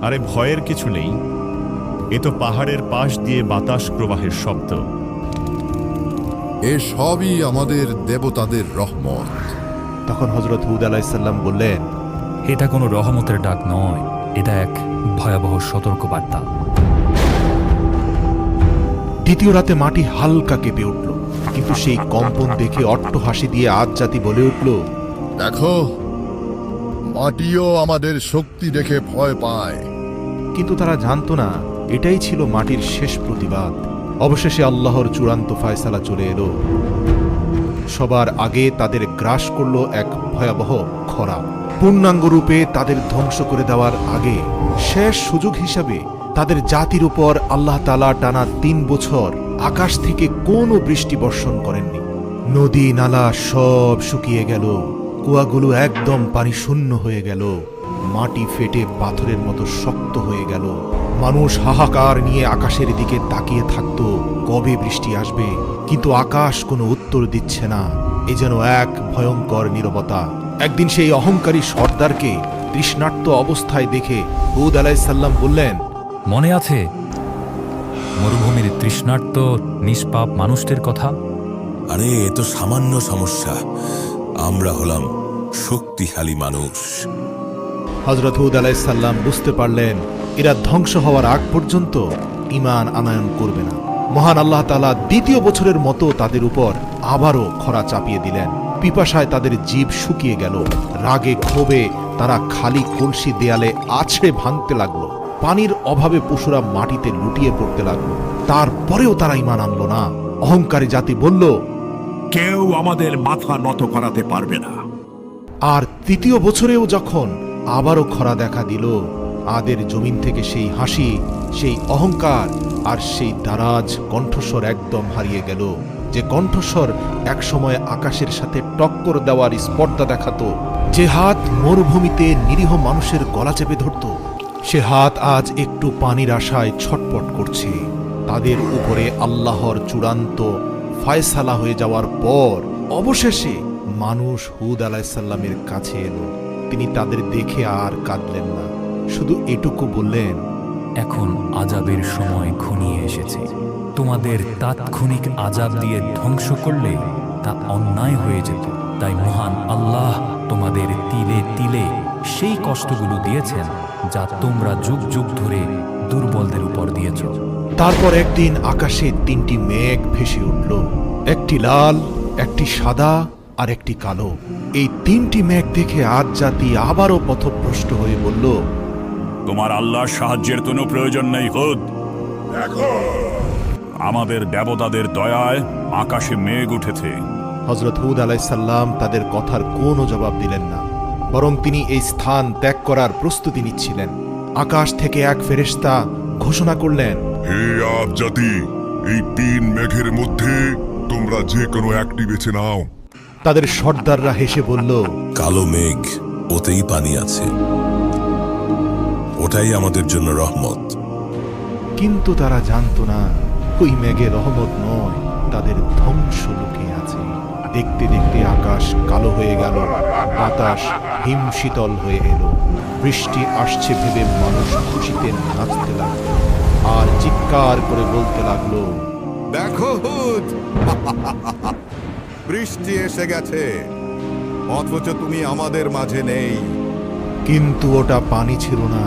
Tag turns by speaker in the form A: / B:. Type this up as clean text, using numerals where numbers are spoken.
A: আরে ভয়ের কিছু নেই, এ তো পাহাড়ের পাশ দিয়ে বাতাস প্রবাহের শব্দ।
B: এ সবই আমাদের দেবতাদের রহমত।
C: তখন হযরত হুদ আলাইহিসসালাম বললেন,
D: এটা কোনো রহমতের ডাক নয়, এটা এক ভয়াবহ সতর্কবার্তা।
C: দ্বিতীয় রাতে মাটি হালকা কেঁপে উঠল, কিন্তু সেই কম্পন দেখে অট্টহাসি দিয়ে আদ জাতি বলে উঠল,
B: দেখো, মাটিও আমাদের শক্তি দেখে ভয় পায়।
C: কিন্তু তারা জানতো না এটাই ছিল মাটির শেষ প্রতিবাদ। অবশেষে আল্লাহর চূড়ান্ত ফায়সালা চলে এলো। সবার আগে তাদের গ্রাস করল এক ভয়াবহ খরা। পূর্ণাঙ্গ রূপে তাদের ধ্বংস করে দেওয়ার আগে শেষ সুযোগ হিসাবে তাদের জাতির উপর আল্লাহ তাআলা টানা ৩ বছর আকাশ থেকে কোনো বৃষ্টি বর্ষণ করেননি। নদী নালা সব শুকিয়ে গেল, কুয়াগুলো একদম পানি শূন্য হয়ে গেল, মাটি ফেটে পাথরের মতো শক্ত হয়ে গেল। মানুষ হাহাকার নিয়ে আকাশের দিকে তাকিয়ে থাকতো, কবে বৃষ্টি আসবে, কিন্তু আকাশ কোনো উত্তর দিচ্ছে না। এ যেন এক ভয়ঙ্কর নীরবতা। একদিন সেই অহংকারী সর্দারকে তৃষ্ণার্ত অবস্থায় দেখে হুদ আলাইহিসসালাম বললেন,
D: মনে আছে মরুভূমির তৃষ্ণার্ত নিষ্পাপ মানুষদের কথা?
E: আরে এ তো সামান্য সমস্যা, আমরা হলাম শক্তিশালী মানুষ।
C: হযরত হুদ আলাইহিসসালাম বুঝতে পারলেন এরা ধ্বংস হওয়ার আগ পর্যন্ত ঈমান আনয়ন করবে না। মহান আল্লাহ তাআলা দ্বিতীয় বছরের মতো তাদের উপর আবারও খরা চাপিয়ে দিলেন। পিপাসায় তাদের জিভ শুকিয়ে গেল। রাগে ক্ষোভে তারা খালি কলসি দেয়ালে আছড়ে ভাঙতে লাগলো। পানির অভাবে পশুরা মাটিতে লুটিয়ে পড়তে লাগলো। তারপরেও তারা ঈমান আনলো না। অহংকারী জাতি বলল,
F: কেউ আমাদের মাথা নত করাতে পারবে না।
C: আর তৃতীয় বছরেও যখন আবারও খরা দেখা দিল, আদের জমিন থেকে সেই হাসি, সেই অহংকার আর সেই দারাজ কণ্ঠস্বর একদম হারিয়ে গেল। যে কণ্ঠস্বর একসময় আকাশের সাথে টক্কর দেওয়ার স্পর্ধা দেখাতো, যে হাত মরুভূমিতে নিরীহ মানুষের গলা চেপে ধরত, সে হাত আজ একটু পানির আশায় ছটপট করছে। তাদের উপরে আল্লাহর চূড়ান্ত ফায়সালা হয়ে যাওয়ার পর অবশেষে মানুষ হুদ আলাইহিসসালামের কাছে এলো। তিনি তাদের দেখে আর কাঁদলেন না, শুধু এটুকু বললেন,
D: এখন আযাবের সময় ঘনিয়ে এসেছে। তোমাদের তাৎক্ষণিক আযাব দিয়ে ধ্বংস করলে তা অন্যায় হয়ে যেত। তাই মহান আল্লাহ তোমাদের তিলে তিলে সেই কষ্টগুলো দিয়েছেন যা তোমরা যুগ যুগ ধরে দুর্বলদের উপর দিয়েছ।
C: তারপর একদিন আকাশে 3টি মেঘ ভেসে উঠল, একটি লাল, একটি সাদা আর একটি কালো। এই 3টি মেঘ দেখে আদ জাতি আবারও পথভ্রষ্ট হয়ে বলল,
F: তোমার আল্লাহর সাহায্যের কোনো প্রয়োজন নেই হুদ। আমাদের দেবতাদের দয়ায় আকাশে মেঘ উঠেছে।
C: হযরত হুদ আলাইহিসসালাম তাদের কথার কোনো জবাব দিলেন না, বরং তিনি এই স্থান ত্যাগ করার প্রস্তুতি নিচ্ছিলেন। আকাশ থেকে এক ফেরেশতা ঘোষণা করলেন,
G: হে আদ জাতি, এই 3 মেঘের মধ্যে তোমরা যে কোনো একটি বেছে নাও।
C: তাদের সর্দাররা হেসে বলল,
E: কালো মেঘ, ওতেই পানি আছে, ওটাই আমাদের জন্য রহমত।
C: কিন্তু তারা জানতো না ওই মেঘে রহমত নয়, তাদের ধ্বংস লুকিয়ে আছে। দেখতে দেখতে আকাশ কালো হয়ে গেল, বাতাস হিমশীতল হয়ে এলো। বৃষ্টি আসছে ভেবে মানুষ খুশিতে নাচতে লাগলো আর চিৎকার করে বলতে লাগলো,
B: দেখো হুদ, বৃষ্টি এসে গেছে, অথচ তুমি আমাদের মাঝে নেই।
C: কিন্তু ওটা পানি ছিল না,